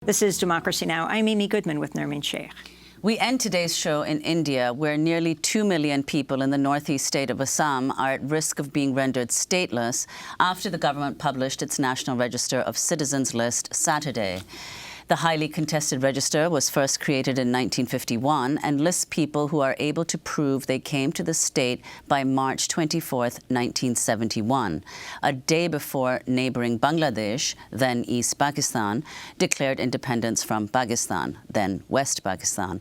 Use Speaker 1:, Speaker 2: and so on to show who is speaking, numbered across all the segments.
Speaker 1: This is Democracy Now! I'm Amy Goodman with Nermeen Sheikh.
Speaker 2: We end today's show in India, where nearly 2 million people in the northeast state of Assam are at risk of being rendered stateless after the government published its National Register of Citizens list Saturday. The highly contested register was first created in 1951 and lists people who are able to prove they came to the state by March 24, 1971, a day before neighboring Bangladesh, then East Pakistan, declared independence from Pakistan, then West Pakistan.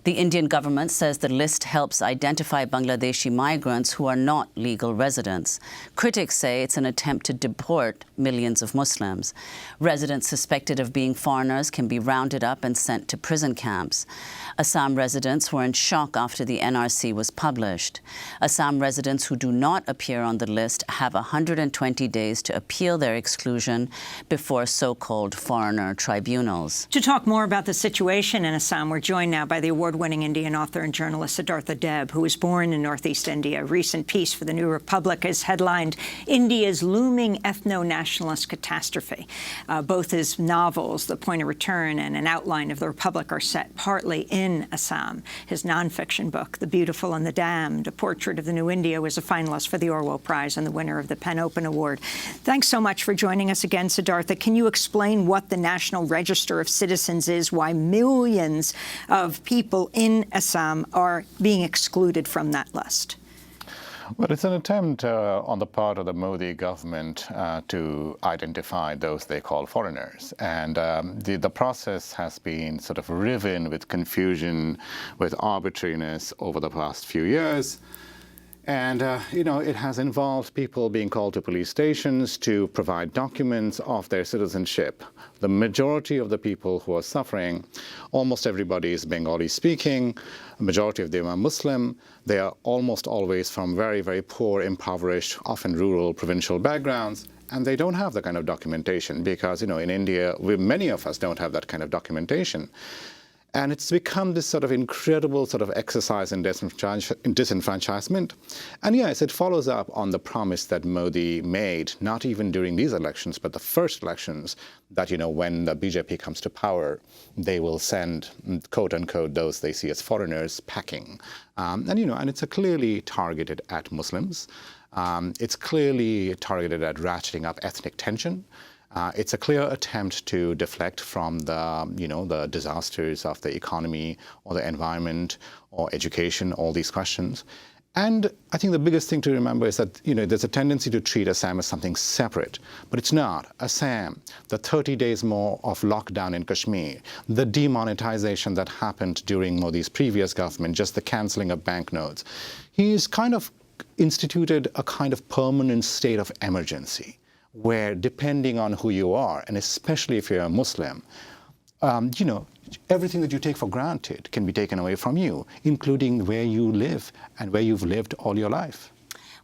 Speaker 2: The Indian government says the list helps identify Bangladeshi migrants who are not legal residents. Critics say it's an attempt to deport millions of Muslims. Residents suspected of being foreigners can be rounded up and sent to prison camps. Assam residents were in shock after the NRC was published. Assam residents who do not appear on the list have 120 days to appeal their exclusion before so-called foreigner tribunals.
Speaker 1: To talk more about the situation in Assam, we're joined now by the award-winning Indian author and journalist Siddhartha Deb, who was born in northeast India. A recent piece for the New Republic is headlined, "India's Looming Ethno-Nationalist Catastrophe." Both his novels, The Point of Return and An Outline of the Republic, are set partly in Assam. His nonfiction book, The Beautiful and the Damned, A Portrait of the New India, was a finalist for the Orwell Prize and the winner of the PEN Open Award. Thanks so much for joining us again, Siddhartha. Can you explain what the National Register of Citizens is, why millions of people in Assam are being excluded from that list?
Speaker 3: Well, it's an attempt on the part of the Modi government to identify those they call foreigners. And the process has been sort of riven with confusion, with arbitrariness over the past few years. And, it has involved people being called to police stations to provide documents of their citizenship. The majority of the people who are suffering, almost everybody is Bengali speaking. A majority of them are Muslim. They are almost always from very, very poor, impoverished, often rural, provincial backgrounds. And they don't have the kind of documentation because, in India, many of us don't have that kind of documentation. And it's become this sort of incredible sort of exercise in disenfranchisement. And yes, it follows up on the promise that Modi made, not even during these elections, but the first elections, that, when the BJP comes to power, they will send, quote unquote, those they see as foreigners packing. And it's clearly targeted at Muslims. It's clearly targeted at ratcheting up ethnic tension. It's a clear attempt to deflect from the disasters of the economy or the environment or education, all these questions. And I think the biggest thing to remember is that, there's a tendency to treat Assam as something separate, but it's not. Assam, the 30 days more of lockdown in Kashmir, the demonetization that happened during Modi's previous government, just the cancelling of banknotes. He's kind of instituted a kind of permanent state of emergency, where depending on who you are, and especially if you're a Muslim, everything that you take for granted can be taken away from you, including where you live and where you've lived all your life.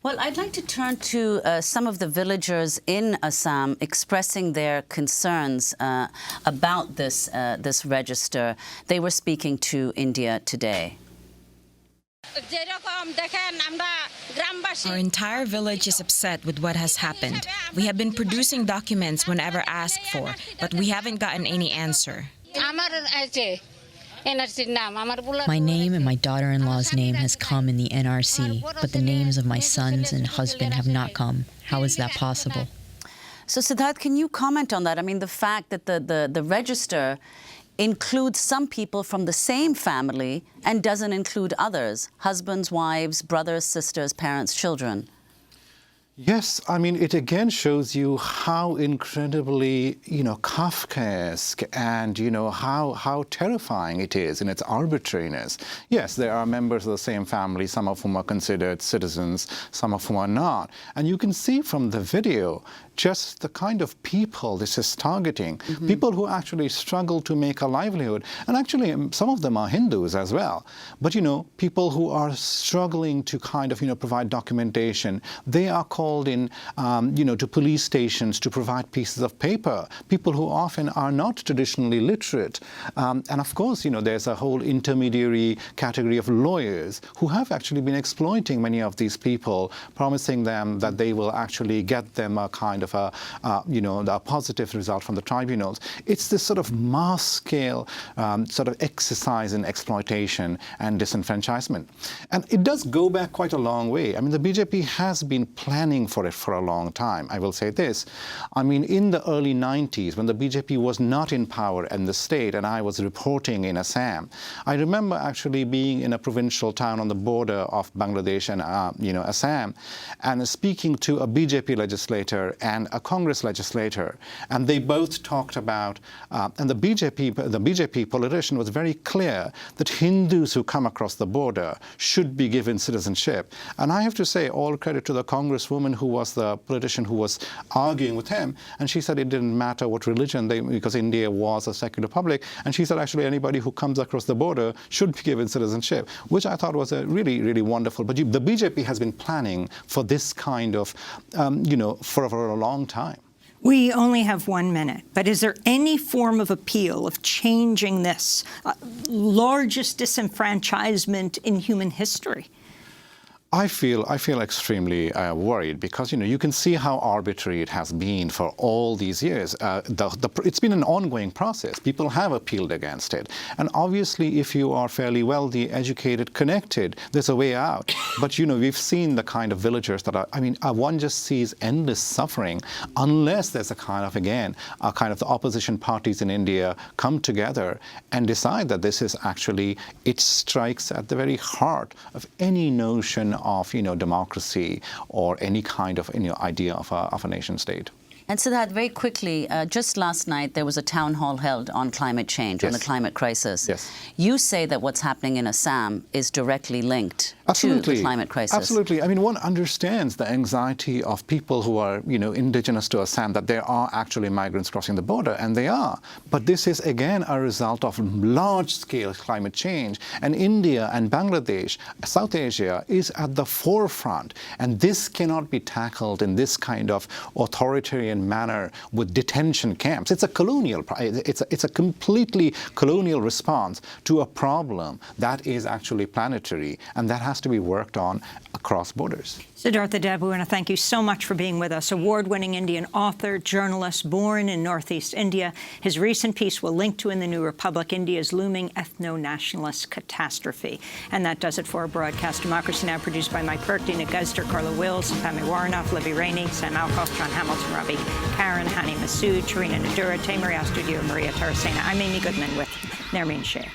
Speaker 2: Well, I'd like to turn to some of the villagers in Assam expressing their concerns about this register. They were speaking to India Today.
Speaker 4: Our entire village is upset with what has happened. We have been producing documents whenever asked for, but we haven't gotten any answer.
Speaker 5: My name and my daughter-in-law's name has come in the NRC, but the names of my sons and husband have not come. How is that possible?
Speaker 2: So, Siddharth, can you comment on that? I mean, the fact that the register includes some people from the same family and doesn't include others, husbands, wives, brothers, sisters, parents, children.
Speaker 3: Yes, I mean, it again shows you how incredibly, Kafkaesque and, how terrifying it is in its arbitrariness. Yes, there are members of the same family, some of whom are considered citizens, some of whom are not. And you can see from the video just the kind of people this is targeting, people who actually struggle to make a livelihood. And actually, some of them are Hindus as well. But, people who are struggling to kind of, provide documentation, they are called in, to police stations to provide pieces of paper, people who often are not traditionally literate. And of course, there's a whole intermediary category of lawyers who have actually been exploiting many of these people, promising them that they will actually get them a kind of of a, a positive result from the tribunals. It's this sort of mass-scale sort of exercise in exploitation and disenfranchisement. And it does go back quite a long way. I mean, the BJP has been planning for it for a long time. I will say this. I mean, in the early 90s, when the BJP was not in power in the state, and I was reporting in Assam, I remember actually being in a provincial town on the border of Bangladesh and, Assam, and speaking to a BJP legislator and a Congress legislator, and they both talked about, and the BJP politician was very clear that Hindus who come across the border should be given citizenship. And I have to say, all credit to the congresswoman who was the politician who was arguing with him, and she said it didn't matter what religion because India was a secular republic, and she said actually anybody who comes across the border should be given citizenship, which I thought was a really, really wonderful. But the BJP has been planning for this kind of, for a long time.
Speaker 1: We only have 1 minute, but is there any form of appeal of changing this largest disenfranchisement in human history?
Speaker 3: I feel extremely worried because, you can see how arbitrary it has been for all these years. It's been an ongoing process. People have appealed against it. And obviously, if you are fairly wealthy, educated, connected, there's a way out. But, we've seen the kind of villagers that are, one just sees endless suffering unless there's a kind of the opposition parties in India come together and decide that this is actually, it strikes at the very heart of any notion of democracy or any kind of idea of a nation state.
Speaker 2: And Siddhartha, very quickly, just last night there was a town hall held on climate change, on the climate crisis.
Speaker 3: Yes.
Speaker 2: You say that what's happening in Assam is directly linked
Speaker 3: Absolutely.
Speaker 2: to the climate crisis.
Speaker 3: Absolutely. One understands the anxiety of people who are, indigenous to Assam, that there are actually migrants crossing the border, and they are. But this is, again, a result of large-scale climate change. And India and Bangladesh, South Asia, is at the forefront. And this cannot be tackled in this kind of authoritarian manner with detention camps. It's a completely colonial response to a problem that is actually planetary, and that has to be worked on across borders.
Speaker 1: Siddhartha Deb, we want to thank you so much for being with us. Award-winning Indian author, journalist, born in Northeast India. His recent piece will link to in the New Republic, India's looming ethno-nationalist catastrophe. And that does it for our broadcast. Democracy Now! Produced by Mike Burke, Dina Guzder, Carla Wills, Pamela Warnoff, Libby Rainey, Sam Alkoff, John Hamilton, Robbie Karen, Hani Masood, Tarina Nadura, Tamer Studio, Maria Tarasena. I'm Amy Goodman with Nermeen Share.